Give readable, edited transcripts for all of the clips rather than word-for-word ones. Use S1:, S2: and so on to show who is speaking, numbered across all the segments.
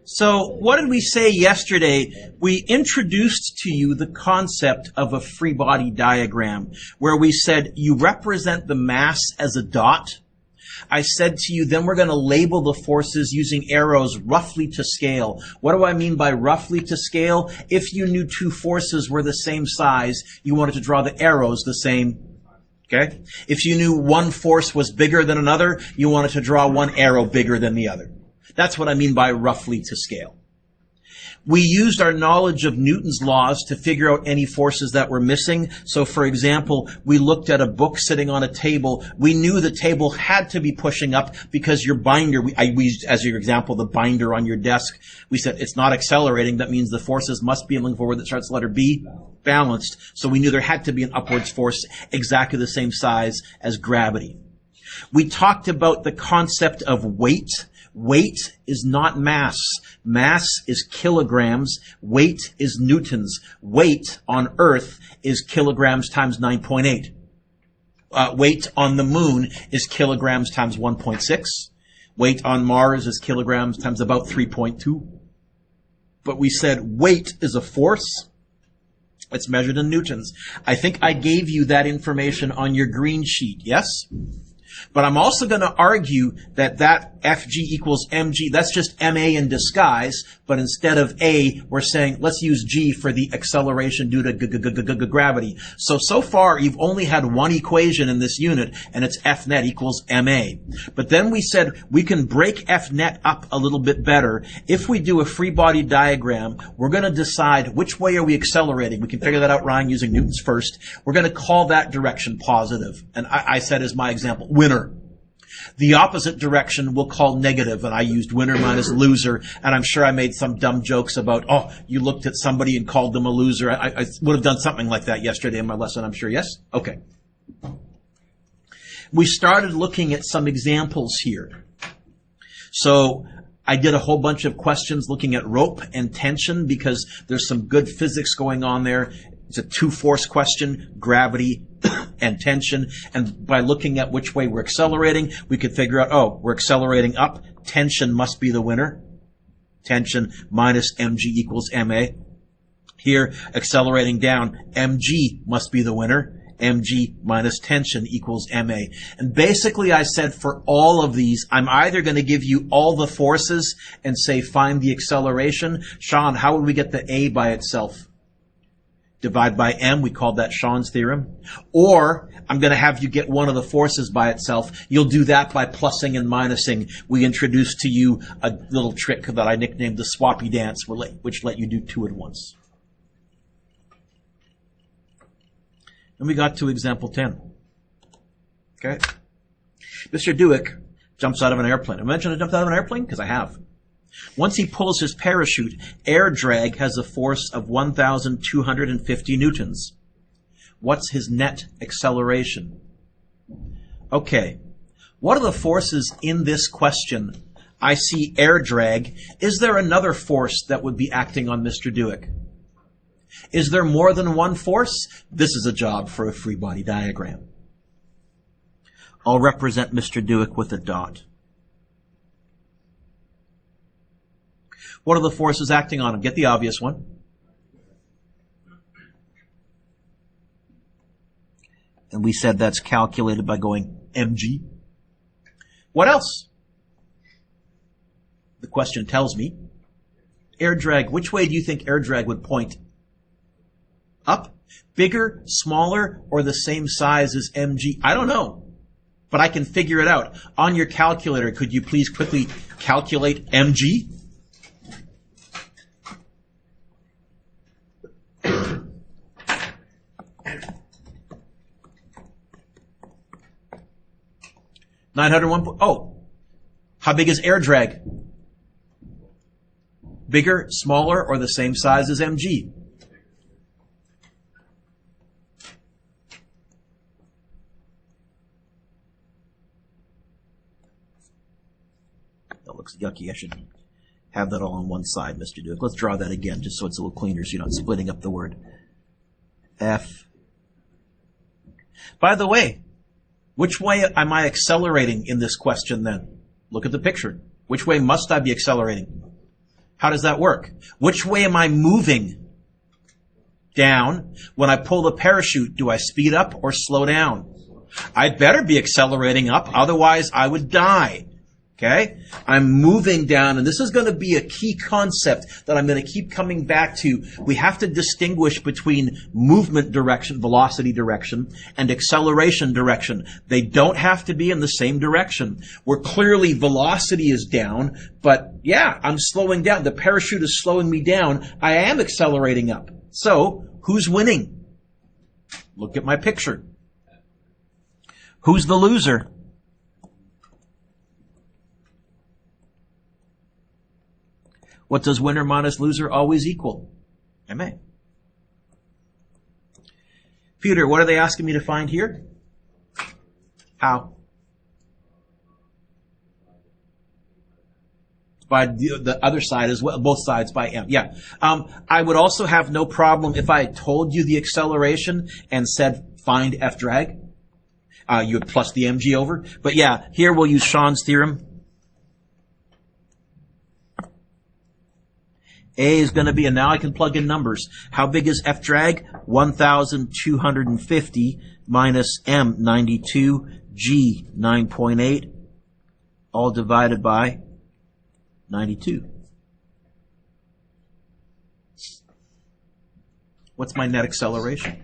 S1: So what did we say yesterday? We introduced to you the concept of a free body diagram where we said you represent the mass as a dot. I said to you, then we're going to label the forces using arrows roughly to scale. What do I mean by roughly to scale? If you knew two forces were the same size, you wanted to draw the arrows the same. Okay? If you knew one force was bigger than another, you wanted to draw one arrow bigger than the other. That's what I mean by roughly to scale. We used our knowledge of Newton's laws to figure out any forces that were missing. So, for example, we looked at a book sitting on a table. We knew the table had to be pushing up because your binder, we used as your example the binder on your desk. We said it's not accelerating. That means the forces must be moving forward. That starts with letter B, balanced. So we knew there had to be an upwards force exactly the same size as gravity. We talked about the concept of weight. Weight is not mass. Mass is kilograms. Weight is newtons. Weight on Earth is kilograms times 9.8. Weight on the moon is kilograms times 1.6. Weight on Mars is kilograms times about 3.2. But we said weight is a force. It's measured in newtons. I think I gave you that information on your green sheet, yes? But I'm also going to argue that Fg equals mg, that's just ma in disguise, but instead of a, we're saying let's use g for the acceleration due to gravity. So far you've only had one equation in this unit, and it's F net equals ma. But then we said we can break F net up a little bit better. If we do a free body diagram, we're going to decide which way are we accelerating. We can figure that out, Ryan, using Newton's first. We're going to call that direction positive. And I said as my example, winner. The opposite direction we'll call negative, and I used winner minus loser, and I'm sure I made some dumb jokes about, oh, you looked at somebody and called them a loser. I would have done something like that yesterday in my lesson, I'm sure, yes? Okay. We started looking at some examples here. So I did a whole bunch of questions looking at rope and tension because there's some good physics going on there. It's a two-force question, gravity and tension. And by looking at which way we're accelerating, we could figure out, oh, we're accelerating up. Tension must be the winner. Tension minus mg equals ma. Here, accelerating down, mg must be the winner. mg minus tension equals ma. And basically I said for all of these, I'm either going to give you all the forces and say find the acceleration. Sean, how would we get the a by itself? Divide by m, we called that Sean's theorem. Or I'm going to have you get one of the forces by itself. You'll do that by plussing and minusing. We introduced to you a little trick that I nicknamed the swappy dance, which let you do two at once. And we got to example 10. Okay. Mr. Dewick jumps out of an airplane. I mentioned I jumped out of an airplane because I have. Once he pulls his parachute, air drag has a force of 1,250 newtons. What's his net acceleration? Okay. What are the forces in this question? I see air drag. Is there another force that would be acting on Mr. Dewick? Is there more than one force? This is a job for a free body diagram. I'll represent Mr. Dewick with a dot. What are the forces acting on him? Get the obvious one. And we said that's calculated by going mg. What else? The question tells me. Air drag. Which way do you think air drag would point? Up? Bigger, smaller, or the same size as mg? I don't know. But I can figure it out. On your calculator, could you please quickly calculate mg? Oh, how big is air drag? Bigger, smaller, or the same size as mg? That looks yucky. I should have that all on one side, Mr. Dewick. Let's draw that again, just so it's a little cleaner, so you're not splitting up the word. F. By the way, which way am I accelerating in this question then? Look at the picture. Which way must I be accelerating? How does that work? Which way am I moving? Down. When I pull the parachute, do I speed up or slow down? I'd better be accelerating up, otherwise I would die. Okay? I'm moving down, and this is going to be a key concept that I'm going to keep coming back to. We have to distinguish between movement direction, velocity direction, and acceleration direction. They don't have to be in the same direction. Where clearly velocity is down, but yeah, I'm slowing down. The parachute is slowing me down. I am accelerating up. So, who's winning? Look at my picture. Who's the loser? What does winner minus loser always equal? MA. Peter, what are they asking me to find here? How? By the other side as well, both sides by M. Yeah. I would also have no problem if I had told you the acceleration and said find F drag. You would plus the mg over. But yeah, here we'll use Sean's theorem. A is going to be, and now I can plug in numbers. How big is F drag? 1,250 minus M, 92, G, 9.8, all divided by 92. What's my net acceleration?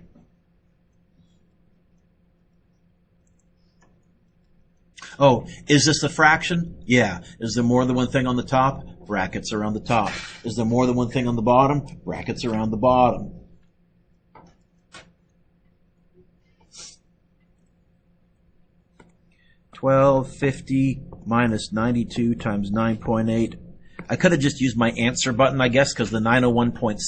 S1: Oh, is this a fraction? Yeah. Is there more than one thing on the top? Brackets around the top. Is there more than one thing on the bottom? Brackets around the bottom. $12.50 minus 92 times 9.8. I could have just used my answer button, I guess, because the 901.6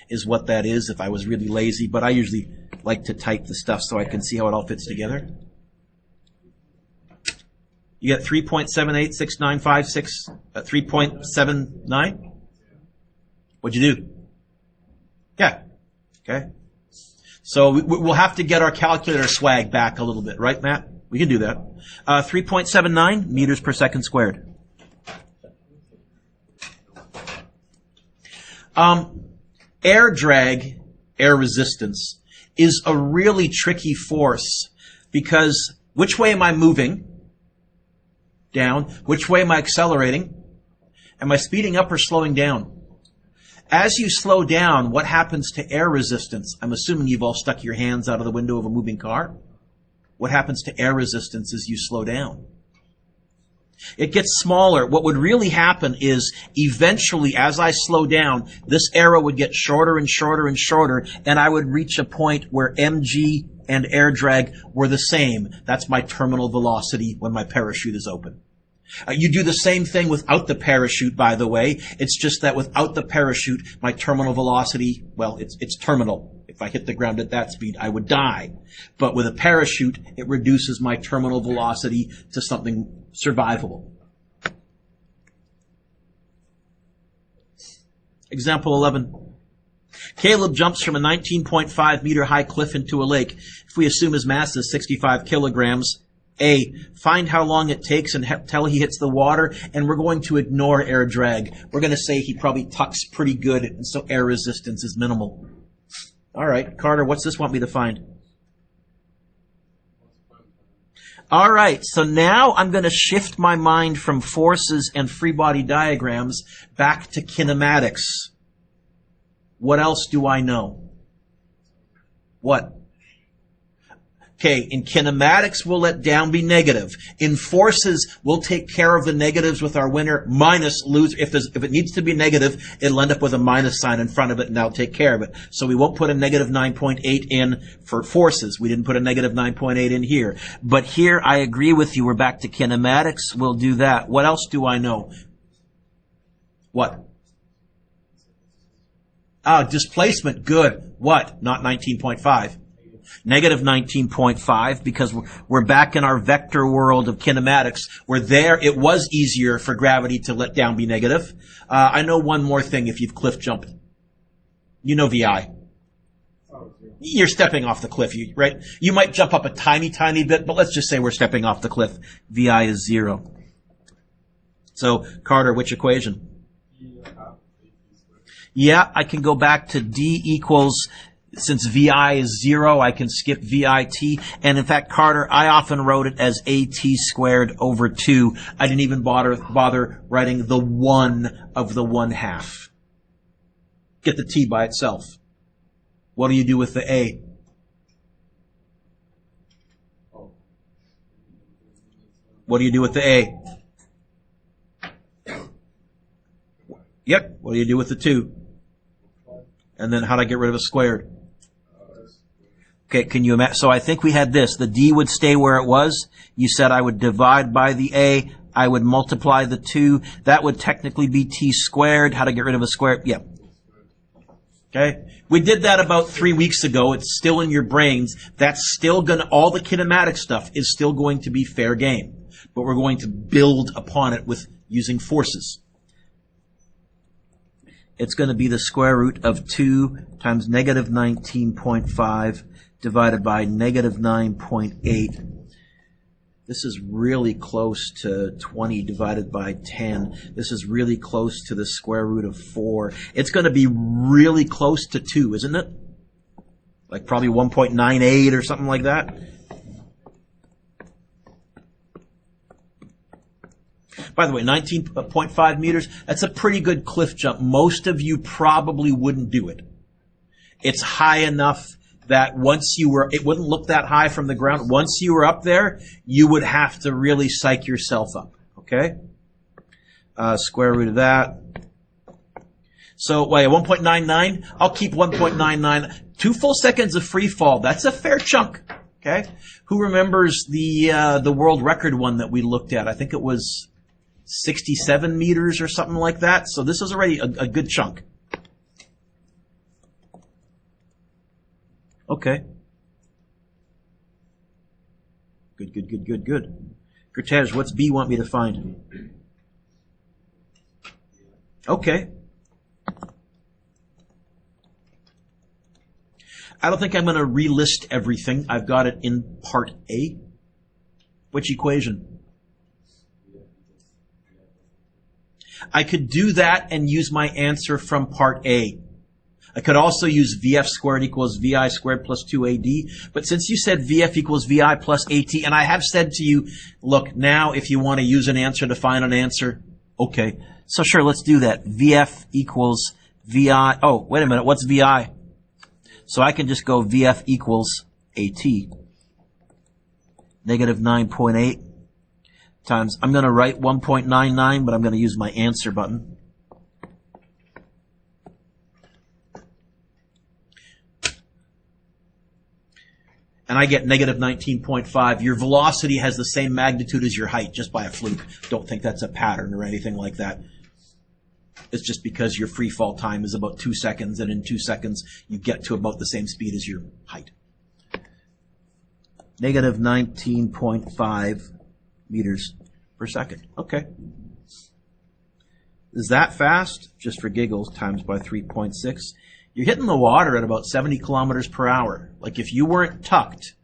S1: is what that is if I was really lazy, but I usually like to type the stuff so I can see how it all fits together. You get 3.786956, 3.79? What'd you do? Yeah. Okay. So we'll have to get our calculator swag back a little bit, right, Matt? We can do that. 3.79 meters per second squared. Air drag, air resistance, is a really tricky force because which way am I moving? Down. Which way am I accelerating? Am I speeding up or slowing down? As you slow down, what happens to air resistance? I'm assuming you've all stuck your hands out of the window of a moving car. What happens to air resistance as you slow down? It gets smaller. What would really happen is eventually, as I slow down, this arrow would get shorter and shorter and shorter, and I would reach a point where mg and air drag were the same. That's my terminal velocity when my parachute is open. You do the same thing without the parachute, by the way. It's just that without the parachute, my terminal velocity, well, it's terminal. If I hit the ground at that speed, I would die. But with a parachute, it reduces my terminal velocity to something survivable. Example 11. Caleb jumps from a 19.5 meter high cliff into a lake. If we assume his mass is 65 kilograms, A, find how long it takes until he hits the water, and we're going to ignore air drag. We're going to say he probably tucks pretty good, and so air resistance is minimal. All right, Carter, what's this want me to find? All right, so now I'm going to shift my mind from forces and free body diagrams back to kinematics. What else do I know? What? Okay, in kinematics, we'll let down be negative. In forces, we'll take care of the negatives with our winner minus loser. If it needs to be negative, it'll end up with a minus sign in front of it, and that'll take care of it. So we won't put a negative 9.8 in for forces. We didn't put a negative 9.8 in here. But here, I agree with you. We're back to kinematics. We'll do that. What else do I know? What? Displacement. Good. What? Not 19.5. Negative 19.5, because we're back in our vector world of kinematics, where there it was easier for gravity to let down be negative. I know one more thing if you've cliff jumped. You know VI. You're stepping off the cliff, right? You might jump up a tiny, tiny bit, but let's just say we're stepping off the cliff. VI is 0. So, Carter, which equation? Yeah, I can go back to D equals, since VI is 0, I can skip VIT. And in fact, Carter, I often wrote it as AT squared over 2. I didn't even bother writing the 1 of the 1/2. Get the T by itself. What do you do with the A? What do you do with the A? Yep. What do you do with the 2? And then how do I get rid of a squared? Okay, can you imagine? So I think we had this. The D would stay where it was. You said I would divide by the A. I would multiply the 2. That would technically be T squared. How to get rid of a square? Yep. Okay. We did that about 3 weeks ago. It's still in your brains. That's still all the kinematic stuff is still going to be fair game. But we're going to build upon it with using forces. It's going to be the square root of 2 times negative 19.5 divided by negative 9.8. This is really close to 20 divided by 10. This is really close to the square root of 4. It's going to be really close to 2, isn't it? Like probably 1.98 or something like that. By the way, 19.5 meters, that's a pretty good cliff jump. Most of you probably wouldn't do it. It's high enough that it wouldn't look that high from the ground. Once you were up there, you would have to really psych yourself up. Okay? Square root of that. So, 1.99? I'll keep 1.99. 2 full seconds of free fall. That's a fair chunk. Okay? Who remembers the world record one that we looked at? I think it was 67 meters or something like that. So this is already a good chunk. Okay. Good. Gurtej, what's B want me to find? Okay. I don't think I'm going to relist everything. I've got it in part A. Which equation? I could do that and use my answer from part A. I could also use VF squared equals VI squared plus 2AD. But since you said VF equals VI plus AT, and I have said to you, look, now if you want to use an answer to find an answer, okay. So sure, let's do that. VF equals VI. Oh, wait a minute. What's VI? So I can just go VF equals AT. Negative 9.8 times, I'm going to write 1.99, but I'm going to use my answer button. And I get negative 19.5. Your velocity has the same magnitude as your height, just by a fluke. Don't think that's a pattern or anything like that. It's just because your free fall time is about 2 seconds, and in 2 seconds you get to about the same speed as your height. Negative 19.5 meters per second. Okay. Is that fast? Just for giggles, times by 3.6. You're hitting the water at about 70 kilometers per hour. Like if you weren't tucked,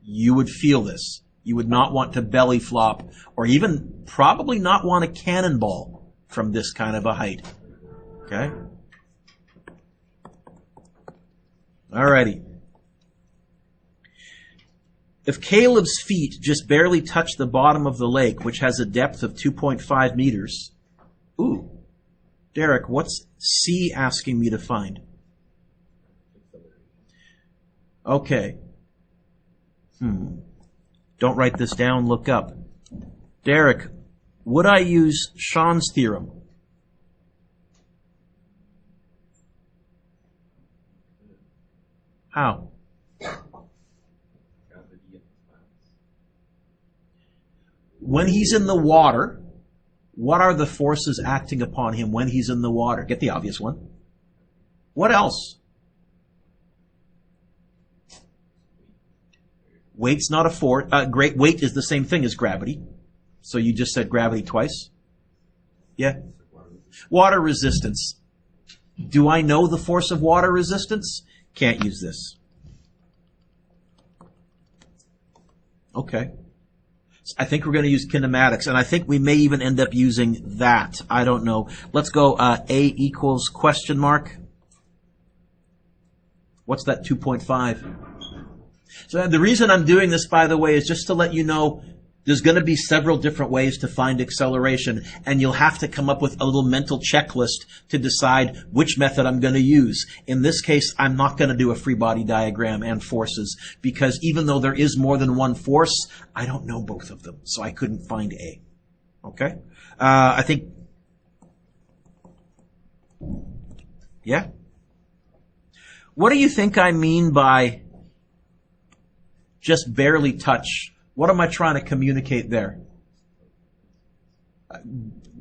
S1: you would feel this. You would not want to belly flop, or even probably not want a cannonball from this kind of a height. Okay? Alrighty. If Caleb's feet just barely touch the bottom of the lake, which has a depth of 2.5 meters, ooh, Derek, what's C asking me to find? Okay. Don't write this down, look up. Derek, would I use Sean's theorem? How? When he's in the water, what are the forces acting upon him when he's in the water? Get the obvious one. What else? Weight's not a force. Great weight is the same thing as gravity. So you just said gravity twice? Yeah. Water resistance. Do I know the force of water resistance? Can't use this. Okay. I think we're going to use kinematics, and I think we may even end up using that. I don't know. Let's go A equals question mark. What's that 2.5? So the reason I'm doing this, by the way, is just to let you know there's going to be several different ways to find acceleration, and you'll have to come up with a little mental checklist to decide which method I'm going to use. In this case, I'm not going to do a free body diagram and forces, because even though there is more than one force, I don't know both of them, so I couldn't find A. Okay? I think... Yeah? What do you think I mean by just barely touch? What am I trying to communicate there?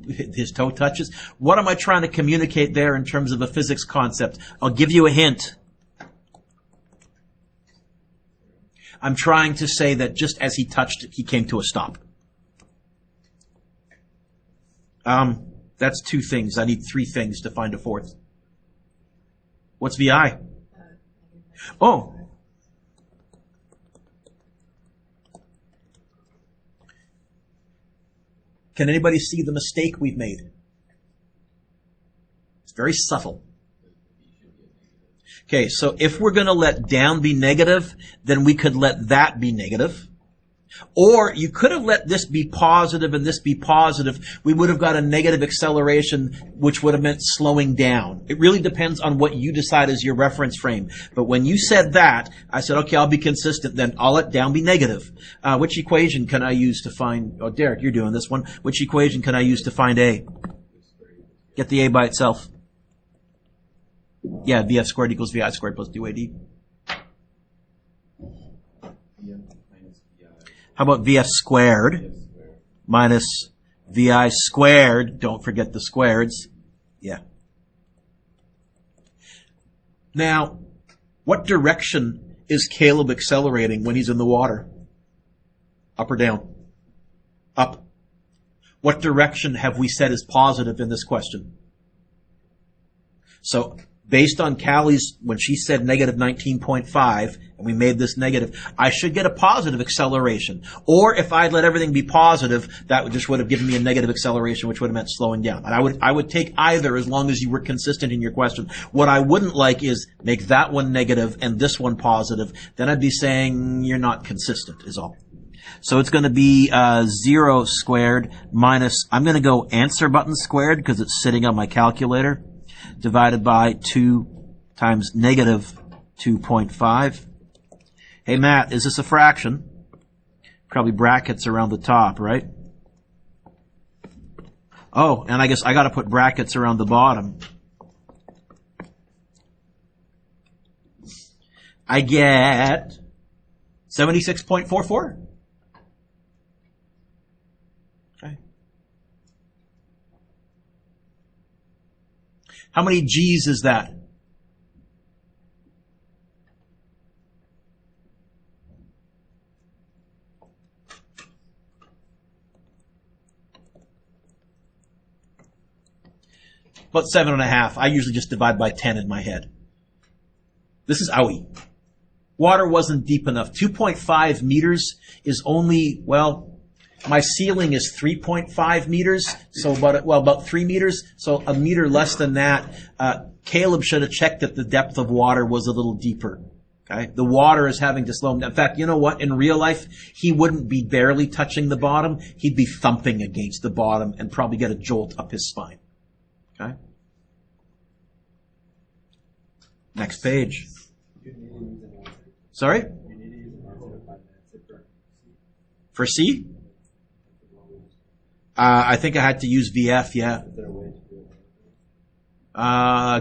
S1: His toe touches? What am I trying to communicate there in terms of a physics concept? I'll give you a hint. I'm trying to say that just as he touched it, he came to a stop. That's two things. I need three things to find a fourth. What's VI? Oh. Can anybody see the mistake we've made? It's very subtle. Okay, so if we're going to let down be negative, then we could let that be negative. Or you could have let this be positive and this be positive. We would have got a negative acceleration, which would have meant slowing down. It really depends on what you decide is your reference frame. But when you said that, I said, okay, I'll be consistent then. I'll let down be negative. Which equation can I use to find... Oh, Derek, you're doing this one. Which equation can I use to find A? Get the A by itself. Yeah, VF squared equals VI squared plus 2AD. How about VF squared minus VI squared? Don't forget the squareds. Yeah. Now, what direction is Caleb accelerating when he's in the water? Up or down? Up. What direction have we said is positive in this question? So, based on Callie's, when she said negative 19.5, and we made this negative, I should get a positive acceleration. Or if I'd let everything be positive, that just would have given me a negative acceleration, which would have meant slowing down. And I would take either as long as you were consistent in your question. What I wouldn't like is make that one negative and this one positive. Then I'd be saying you're not consistent, is all. So it's going to be 0 squared minus, I'm going to go answer button squared because it's sitting on my calculator, divided by 2 times negative 2.5. Hey, Matt, is this a fraction? Probably brackets around the top, right? Oh, and I guess I got to put brackets around the bottom. I get 76.44. Okay. How many G's is that? About 7.5. I usually just divide by 10 in my head. This is owie. Water wasn't deep enough. 2.5 meters is only, well, my ceiling is 3.5 meters, so about 3 meters, so a meter less than that. Caleb should have checked that the depth of water was a little deeper. Okay? The water is having to slow him down. In fact, you know what? In real life, he wouldn't be barely touching the bottom. He'd be thumping against the bottom and probably get a jolt up his spine. Okay? Next page. Sorry? For C? I think I had to use VF, yeah.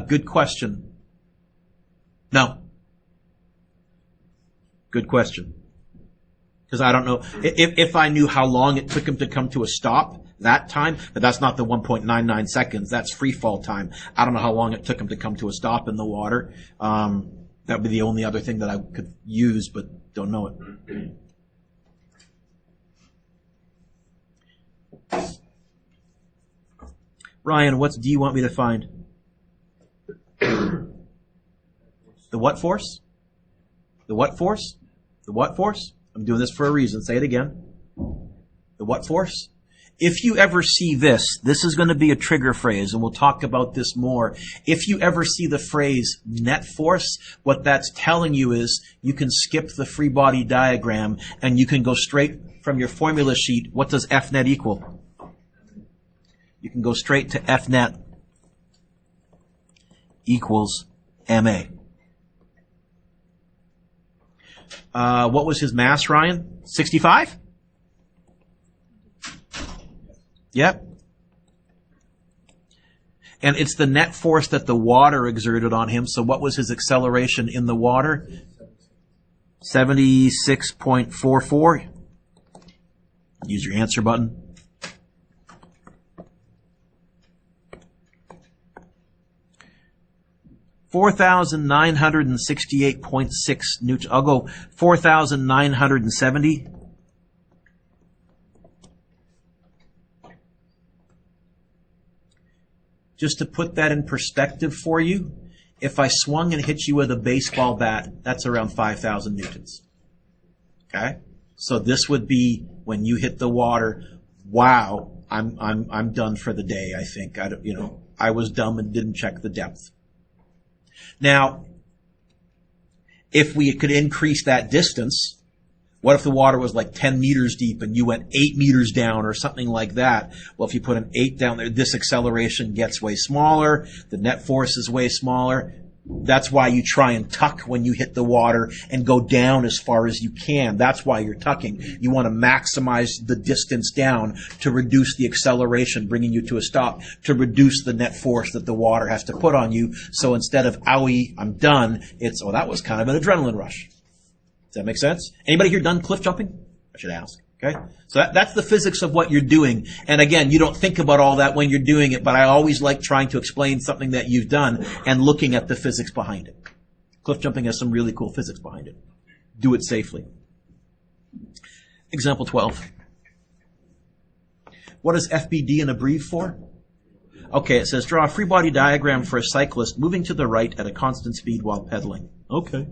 S1: Good question. No. Good question. Because I don't know. If I knew how long it took him to come to a stop that time, but that's not the 1.99 seconds. That's free fall time. I don't know how long it took him to come to a stop in the water. That would be the only other thing that I could use, but don't know it. Ryan, what do you want me to find? The what force? The what force? The what force? I'm doing this for a reason. Say it again. The what force? If you ever see this is going to be a trigger phrase, and we'll talk about this more. If you ever see the phrase net force, what that's telling you is you can skip the free body diagram and you can go straight from your formula sheet. What does F net equal? You can go straight to F net equals MA. What was his mass, Ryan? 65? Yep. And it's the net force that the water exerted on him. So what was his acceleration in the water? 76.44. Use your answer button. $4,968.6 newtons. I'll go 4,970. Just to put that in perspective for you, if I swung and hit you with a baseball bat, that's around 5,000 newtons. Okay? So this would be when you hit the water, wow, I'm done for the day, I think. I was dumb and didn't check the depth. Now, if we could increase that distance, what if the water was like 10 meters deep and you went 8 meters down or something like that? Well, if you put an 8 down there, this acceleration gets way smaller. The net force is way smaller. That's why you try and tuck when you hit the water and go down as far as you can. That's why you're tucking. You want to maximize the distance down to reduce the acceleration, bringing you to a stop, to reduce the net force that the water has to put on you. So instead of, owie, I'm done, it's, oh, that was kind of an adrenaline rush. Does that make sense? Anybody here done cliff jumping? I should ask. Okay? So that's the physics of what you're doing. And again, you don't think about all that when you're doing it, but I always like trying to explain something that you've done and looking at the physics behind it. Cliff jumping has some really cool physics behind it. Do it safely. Example 12. What is FBD and abbrev for? Okay, it says draw a free body diagram for a cyclist moving to the right at a constant speed while pedaling. Okay.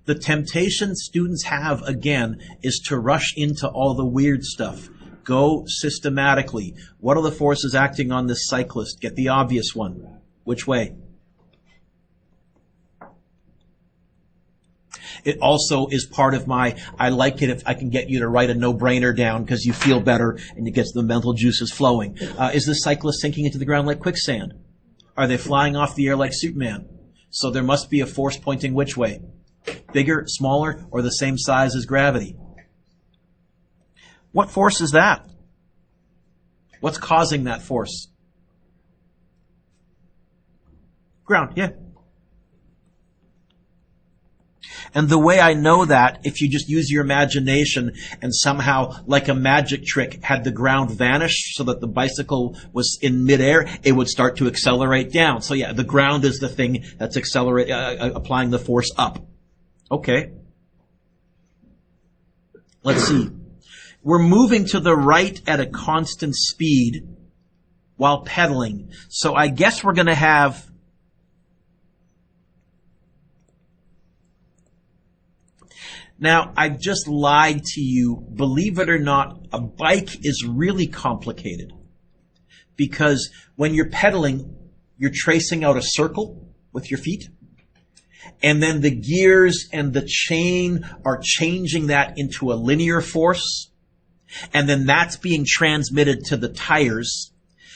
S1: The temptation students have, again, is to rush into all the weird stuff. Go systematically. What are the forces acting on this cyclist? Get the obvious one. Which way? It also is part of my, I like it if I can get you to write a no-brainer down because you feel better and it gets the mental juices flowing. Is this cyclist sinking into the ground like quicksand? Are they flying off the air like Superman? So there must be a force pointing which way? Bigger, smaller, or the same size as gravity? What force is that? What's causing that force? Ground, yeah. And the way I know that, if you just use your imagination and somehow, like a magic trick, had the ground vanish so that the bicycle was in midair, it would start to accelerate down. So yeah, the ground is the thing that's applying the force up. Okay. Let's see. We're moving to the right at a constant speed while pedaling. So I guess we're going to have Now, I've just lied to you. Believe it or not, a bike is really complicated. Because when you're pedaling, you're tracing out a circle with your feet. And then the gears and the chain are changing that into a linear force. And then that's being transmitted to the tires.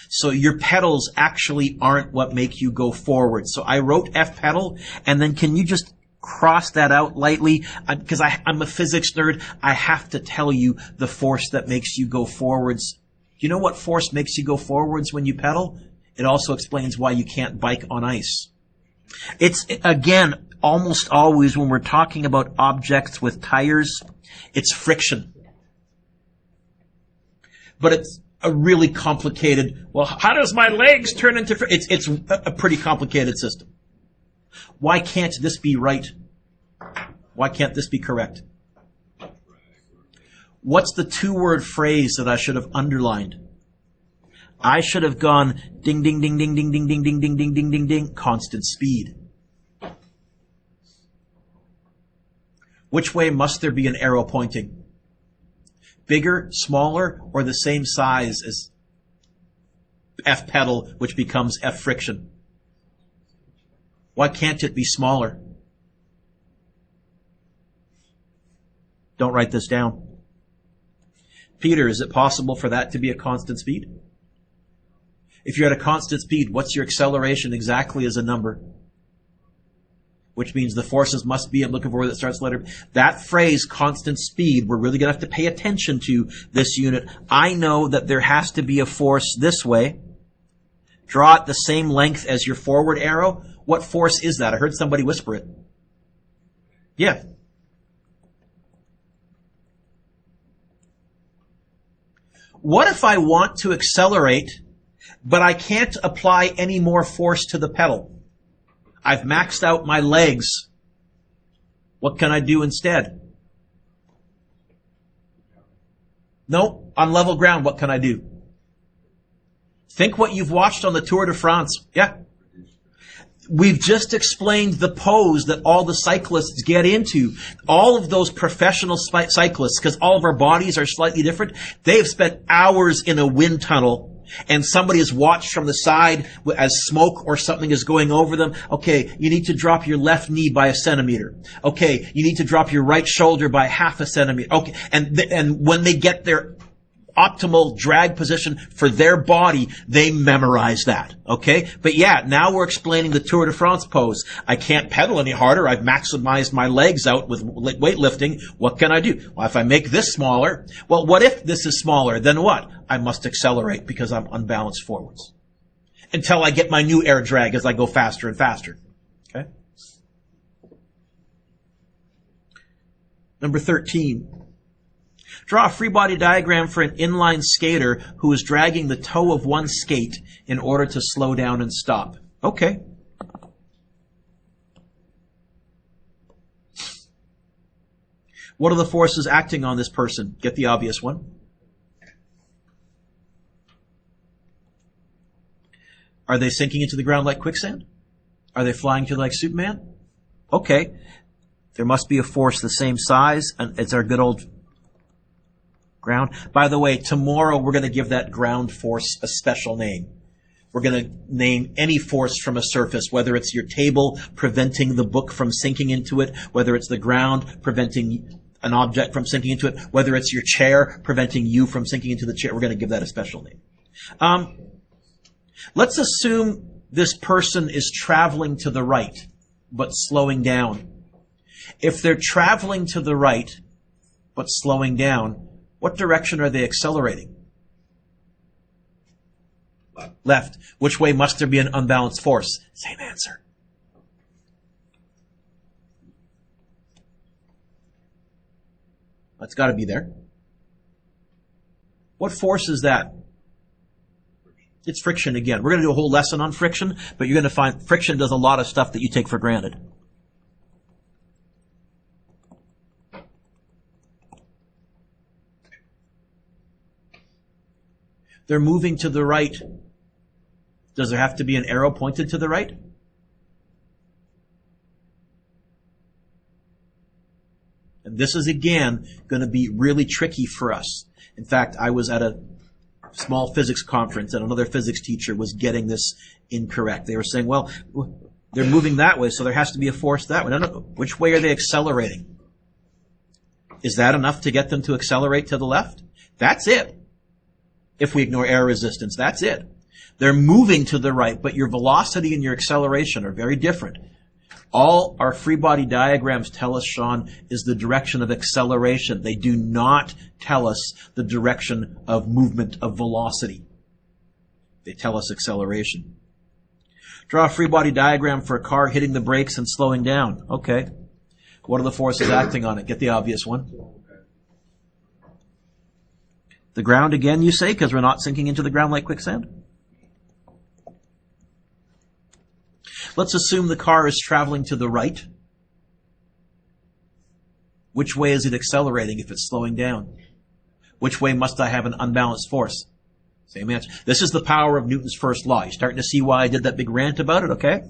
S1: So your pedals actually aren't what make you go forward. So I wrote F pedal, and then can you just cross that out lightly? Because I'm a physics nerd, I have to tell you the force that makes you go forwards. Do you know what force makes you go forwards when you pedal? It also explains why you can't bike on ice. It's, again, almost always when we're talking about objects with tires, it's friction. But it's a really complicated, well, how does my legs turn into friction? It's a pretty complicated system. Why can't this be right? Why can't this be correct? What's the two-word phrase that I should have underlined? I should have gone ding, ding, ding, ding, ding, ding, ding, ding, ding, ding, ding, ding, ding, constant speed. Which way must there be an arrow pointing? Bigger, smaller, or the same size as F pedal, which becomes F friction? Why can't it be smaller? Don't write this down. Peter, is it possible for that to be a constant speed? If you're at a constant speed, what's your acceleration exactly as a number? Which means the forces must be, I'm looking for where that starts letter. That phrase, constant speed, we're really going to have to pay attention to this unit. I know that there has to be a force this way. Draw it the same length as your forward arrow. What force is that? I heard somebody whisper it. Yeah. What if I want to accelerate, but I can't apply any more force to the pedal? I've maxed out my legs. What can I do instead? No, on level ground, what can I do? Think what you've watched on the Tour de France. Yeah. We've just explained the pose that all the cyclists get into. All of those professional cyclists, because all of our bodies are slightly different, they have spent hours in a wind tunnel, and somebody has watched from the side as smoke or something is going over them. Okay, you need to drop your left knee by 1 centimeter. Okay, you need to drop your right shoulder by 0.5 centimeter. Okay, and when they get their optimal drag position for their body, they memorize that. Okay? But yeah, now we're explaining the Tour de France pose. I can't pedal any harder. I've maximized my legs out with weightlifting. What can I do? Well, if I make this smaller, well, what if this is smaller? Then what? I must accelerate because I'm unbalanced forwards. Until I get my new air drag as I go faster and faster. Okay? Number 13. Draw a free body diagram for an inline skater who is dragging the toe of one skate in order to slow down and stop. Okay. What are the forces acting on this person? Get the obvious one. Are they sinking into the ground like quicksand? Are they flying to like Superman? Okay. There must be a force the same size, and it's our good old ground. By the way, tomorrow we're going to give that ground force a special name. We're going to name any force from a surface, whether it's your table preventing the book from sinking into it, whether it's the ground preventing an object from sinking into it, whether it's your chair preventing you from sinking into the chair. We're going to give that a special name. Let's assume this person is traveling to the right, but slowing down. If they're traveling to the right, but slowing down, what direction are they accelerating? Left. Which way must there be an unbalanced force? Same answer. That's got to be there. What force is that? It's friction again. We're going to do a whole lesson on friction, but you're going to find friction does a lot of stuff that you take for granted. They're moving to the right. Does there have to be an arrow pointed to the right? And this is, again, going to be really tricky for us. In fact, I was at a small physics conference, and another physics teacher was getting this incorrect. They were saying, well, they're moving that way, so there has to be a force that way. No. Which way are they accelerating? Is that enough to get them to accelerate to the left? That's it. If we ignore air resistance, that's it. They're moving to the right, but your velocity and your acceleration are very different. All our free body diagrams tell us, Sean, is the direction of acceleration. They do not tell us the direction of movement of velocity. They tell us acceleration. Draw a free body diagram for a car hitting the brakes and slowing down. Okay. What are the forces acting on it? Get the obvious one. The ground again, you say, because we're not sinking into the ground like quicksand? Let's assume the car is traveling to the right. Which way is it accelerating if it's slowing down? Which way must I have an unbalanced force? Same answer. This is the power of Newton's first law. You're starting to see why I did that big rant about it, okay?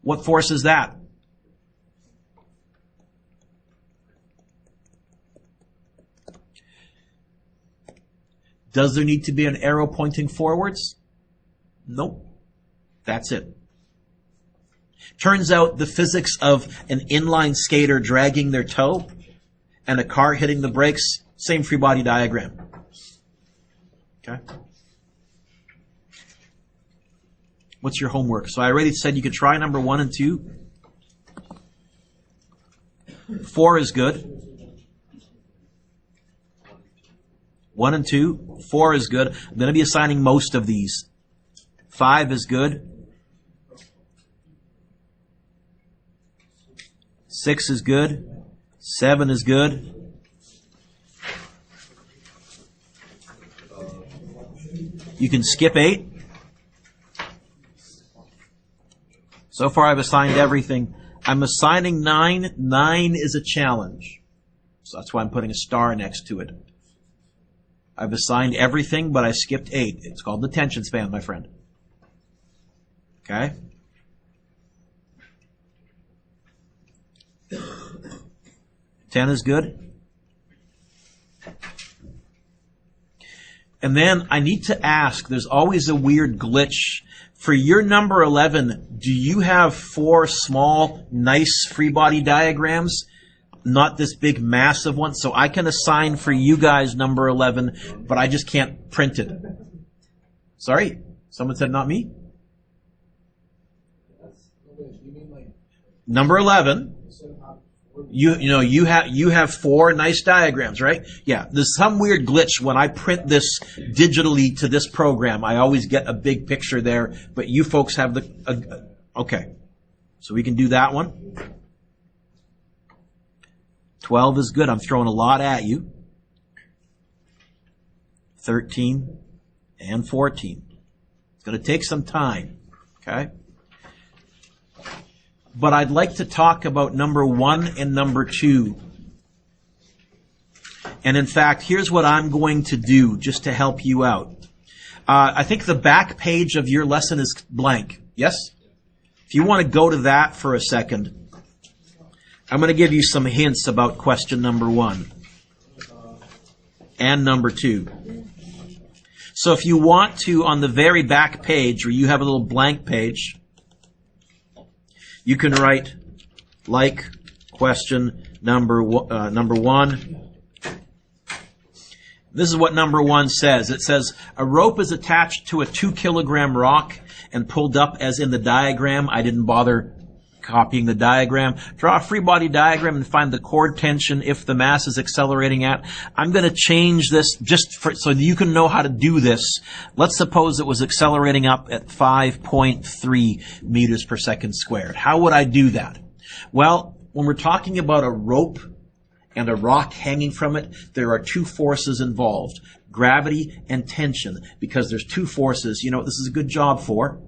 S1: What force is that? Does there need to be an arrow pointing forwards? Nope. That's it. Turns out the physics of an inline skater dragging their toe and a car hitting the brakes, same free body diagram. Okay? What's your homework? So I already said you could try number 1 and 2. 4 is good. 1 and 2. 4 is good. I'm going to be assigning most of these. 5 is good. 6 is good. 7 is good. You can skip 8. So far I've assigned everything. I'm assigning 9. 9 is a challenge. So that's why I'm putting a star next to it. I've assigned everything, but I skipped 8. It's called the attention span, my friend. Okay? Ten is good. And then I need to ask, there's always a weird glitch. For your number 11, do you have 4 small, nice free body diagrams? Not this big, massive one. So I can assign for you guys number 11, but I just can't print it. Sorry? Someone said not me? Number 11. You have 4 nice diagrams, right? Yeah. There's some weird glitch when I print this digitally to this program. I always get a big picture there, but you folks have okay. So we can do that one. 12 is good. I'm throwing a lot at you. 13 and 14. It's going to take some time. Okay? But I'd like to talk about number 1 and number 2. And in fact, here's what I'm going to do just to help you out. I think the back page of your lesson is blank. Yes? If you want to go to that for a second, I'm going to give you some hints about question number 1 and number 2. So if you want to, on the very back page, where you have a little blank page, you can write like question number 1. This is what number 1 says. It says, a rope is attached to a 2-kilogram rock and pulled up as in the diagram. I didn't bother copying the diagram. Draw a free body diagram and find the cord tension if the mass is accelerating at. I'm going to change this just so you can know how to do this. Let's suppose it was accelerating up at 5.3 meters per second squared. How would I do that? Well, when we're talking about a rope and a rock hanging from it, there are 2 forces involved, gravity and tension, because there's 2 forces. You know what this is a good job for?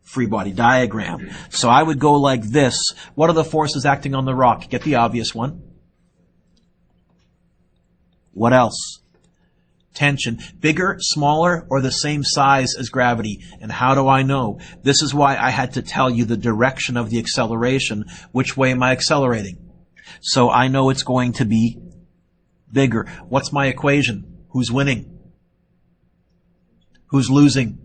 S1: Free body diagram. So I would go like this. What are the forces acting on the rock? Get the obvious one. What else? Tension. Bigger, smaller, or the same size as gravity? And how do I know? This is why I had to tell you the direction of the acceleration. Which way am I accelerating? So I know it's going to be bigger. What's my equation? Who's winning? Who's losing?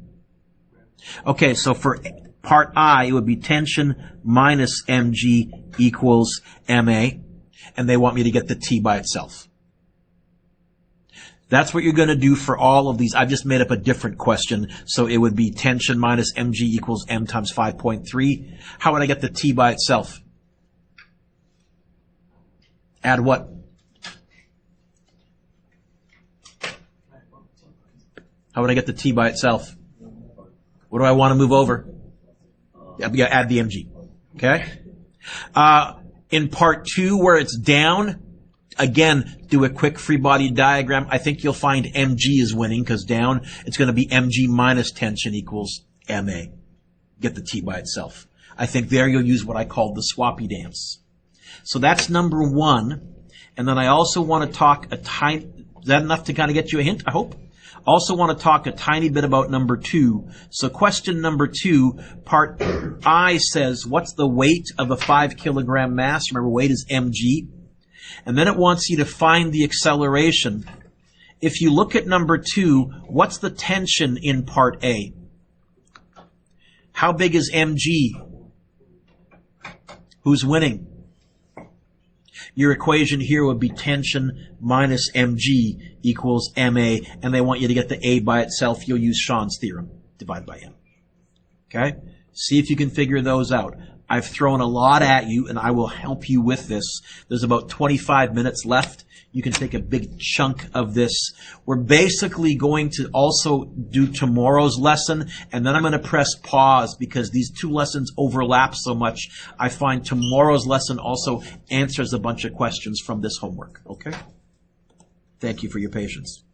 S1: Okay, so for part I, it would be tension minus mg equals ma, and they want me to get the T by itself. That's what you're going to do for all of these. I've just made up a different question, so it would be tension minus mg equals m times 5.3. How would I get the T by itself? Add what? How would I get the T by itself? What do I want to move over? Yeah, add the mg. Okay? In part 2, where it's down, again, do a quick free body diagram. I think you'll find mg is winning, because down, it's going to be mg minus tension equals ma. Get the T by itself. I think there you'll use what I call the swappy dance. So that's number 1. And then I also want to talk is that enough to kind of get you a hint, I hope? Also want to talk a tiny bit about number 2. So question number 2, part I says, what's the weight of a 5-kilogram mass? Remember, weight is mg. And then it wants you to find the acceleration If you look at number 2, what's the tension in part A? How big is mg? Who's winning? Your equation here would be tension minus mg equals ma, and they want you to get the A by itself. You'll use Sean's theorem, divide by m. Okay? See if you can figure those out. I've thrown a lot at you, and I will help you with this. There's about 25 minutes left. You can take a big chunk of this. We're basically going to also do tomorrow's lesson, and then I'm going to press pause because these two lessons overlap so much. I find tomorrow's lesson also answers a bunch of questions from this homework. Okay? Thank you for your patience.